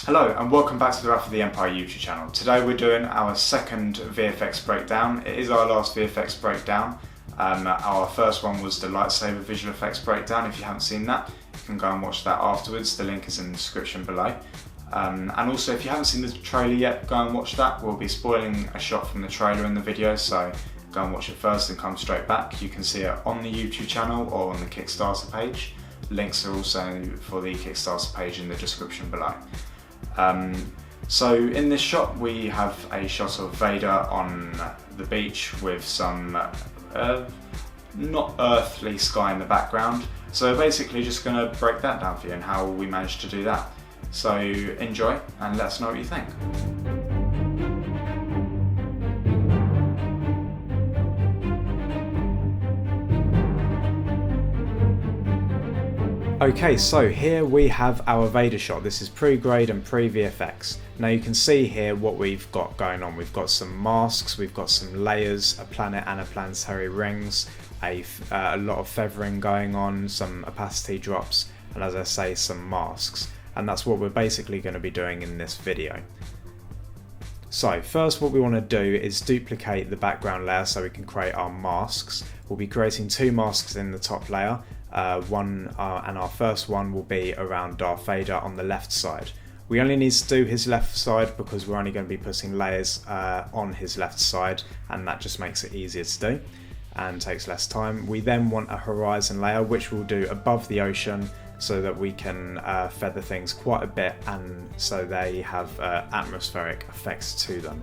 Hello and welcome back to the Wrath of the Empire YouTube channel. Today we're doing our second VFX breakdown. It is our last VFX breakdown. Our first one was the lightsaber visual effects breakdown. If you haven't seen that, you can go and watch that afterwards. The link is in the description below. And also if you haven't seen the trailer yet, go and watch that. We'll be spoiling a shot from the trailer in the video, so go and watch it first and come straight back. You can see it on the YouTube channel or on the Kickstarter page. Links are also for the Kickstarter page in the description below. So in this shot we have a shot of Vader on the beach with some not earthly sky in the background. So basically just going to break that down for you and how we managed to do that. So enjoy and let us know what you think. Okay, so here we have our Vader shot. This is pre-grade and pre-VFX. Now you can see here what we've got going on. We've got some masks, we've got some layers, a planet and a planetary rings, a lot of feathering going on, some opacity drops, and as I say, some masks. And that's what we're basically going to be doing in this video. So first what we want to do is duplicate the background layer so we can create our masks. We'll be creating two masks in the top layer. And our first one will be around Darth Vader on the left side. We only need to do his left side because we're only going to be putting layers on his left side, and that just makes it easier to do and takes less time. We then want a horizon layer which we'll do above the ocean so that we can feather things quite a bit and so they have atmospheric effects to them.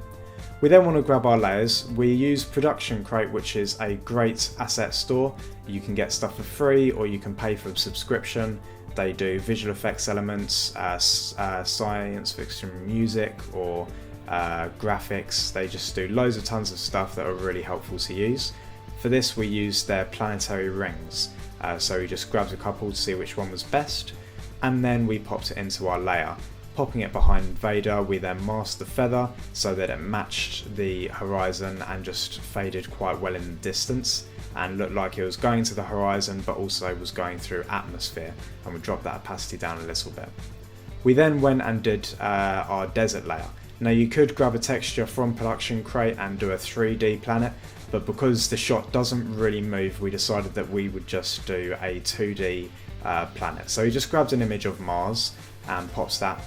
We then want to grab our layers. We use Production Crate, which is a great asset store. You can get stuff for free or you can pay for a subscription. They do visual effects elements, science fiction music or graphics. They just do loads of tons of stuff that are really helpful to use. For this we use their planetary rings. So we just grabbed a couple to see which one was best, and then we popped it into our layer. Popping it behind Vader, we then masked the feather so that it matched the horizon and just faded quite well in the distance and looked like it was going to the horizon but also was going through atmosphere, and we dropped that opacity down a little bit. We then went and did our desert layer. Now you could grab a texture from Production Crate and do a 3D planet, but because the shot doesn't really move, we decided that we would just do a 2D planet. So we just grabbed an image of Mars and pops that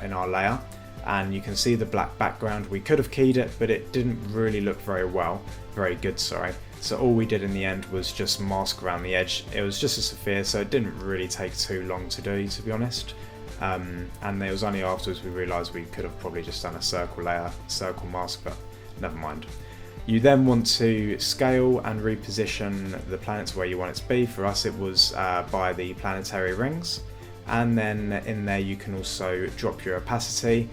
in our layer, and you can see the black background. We could have keyed it, but it didn't really look very good, sorry. So all we did in the end was just mask around the edge. It was just a sphere, so it didn't really take too long to do, to be honest. And it was only afterwards we realised we could have probably just done a circle layer, circle mask, but never mind. You then want to scale and reposition the planet to where you want it to be. For us it was by the planetary rings. And then in there you can also drop your opacity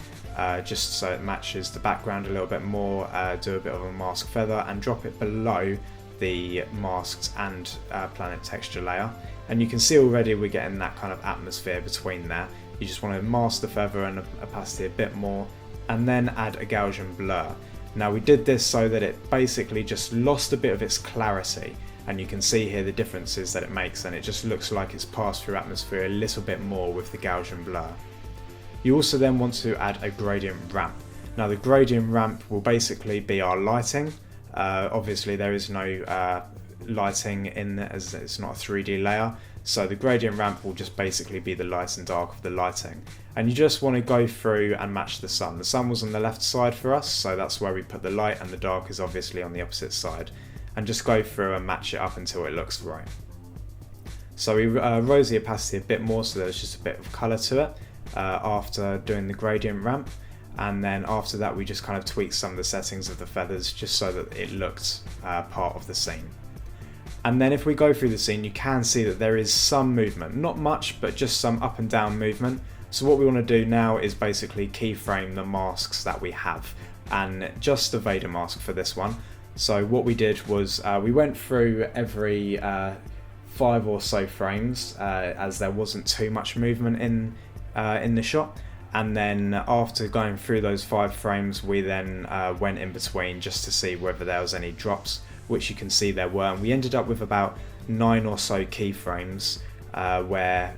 just so it matches the background a little bit more, do a bit of a mask feather and drop it below the masked and planet texture layer. And you can see already we're getting that kind of atmosphere between there. You just want to mask the feather and opacity a bit more and then add a Gaussian blur. Now we did this so that it basically just lost a bit of its clarity. And you can see here the differences that it makes, and it just looks like it's passed through atmosphere a little bit more with the Gaussian blur. You also then want to add a gradient ramp. Now the gradient ramp will basically be our lighting. Obviously there is no lighting in there as it's not a 3D layer, so the gradient ramp will just basically be the light and dark of the lighting. And you just want to go through and match the sun. The sun was on the left side for us, so that's where we put the light, and the dark is obviously on the opposite side. And just go through and match it up until it looks right. So we rose the opacity a bit more so there's just a bit of colour to it after doing the gradient ramp, and then after that we just kind of tweaked some of the settings of the feathers just so that it looked part of the scene. And then if we go through the scene you can see that there is some movement, not much but just some up and down movement. So what we want to do now is basically keyframe the masks that we have, and just the Vader mask for this one. So what we did was we went through every 5 or so frames as there wasn't too much movement in the shot, and then after going through those 5 frames we then went in between just to see whether there was any drops, which you can see there were, and we ended up with about 9 or so keyframes where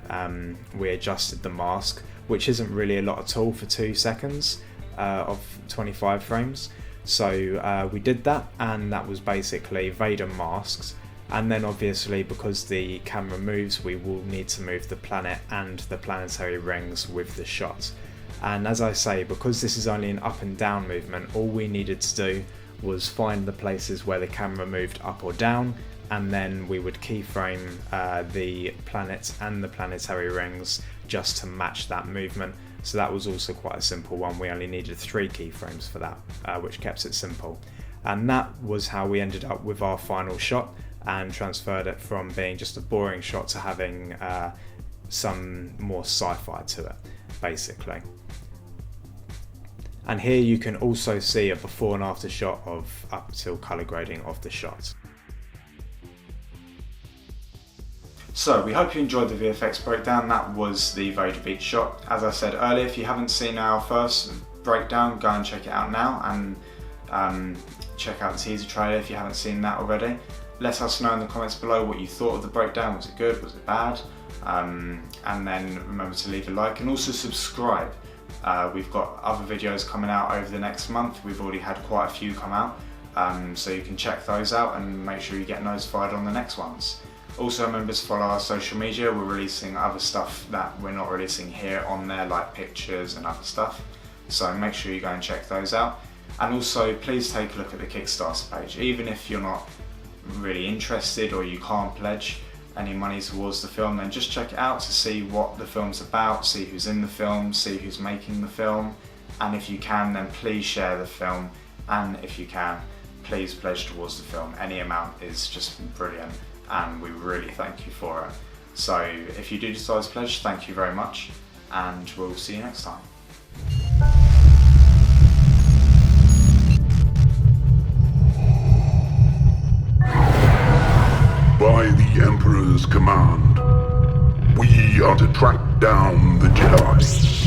we adjusted the mask. which isn't really a lot at all for 2 seconds of 25 frames. So we did that, and that was basically Vader masked. And then obviously, because the camera moves, we will need to move the planet and the planetary rings with the shot. And as I say, because this is only an up and down movement, all we needed to do was find the places where the camera moved up or down, and then we would keyframe the planet and the planetary rings just to match that movement. So that was also quite a simple one. We only needed 3 keyframes for that, which kept it simple. And that was how we ended up with our final shot, and transferred it from being just a boring shot to having some more sci-fi to it, basically. And here you can also see a before and after shot of up till colour grading of the shot. So we hope you enjoyed the VFX breakdown. That was the Vader beat shot. As I said earlier, if you haven't seen our first breakdown, go and check it out now, and check out the teaser trailer if you haven't seen that already. Let us know in the comments below what you thought of the breakdown. Was it good? Was it bad? And then remember to leave a like and also subscribe. We've got other videos coming out over the next month. We've already had quite a few come out, so you can check those out and make sure you get notified on the next ones. Also remember to follow our social media. We're releasing other stuff that we're not releasing here on there, like pictures and other stuff, so make sure you go and check those out. And also please take a look at the Kickstarter page. Even if you're not really interested or you can't pledge any money towards the film, then just check it out to see what the film's about, see who's in the film, see who's making the film, and if you can, then please share the film, and if you can, please pledge towards the film. Any amount is just brilliant, and we really thank you for it. So if you do decide to pledge, thank you very much, and we'll see you next time. By the Emperor's command, we are to track down the Jedi.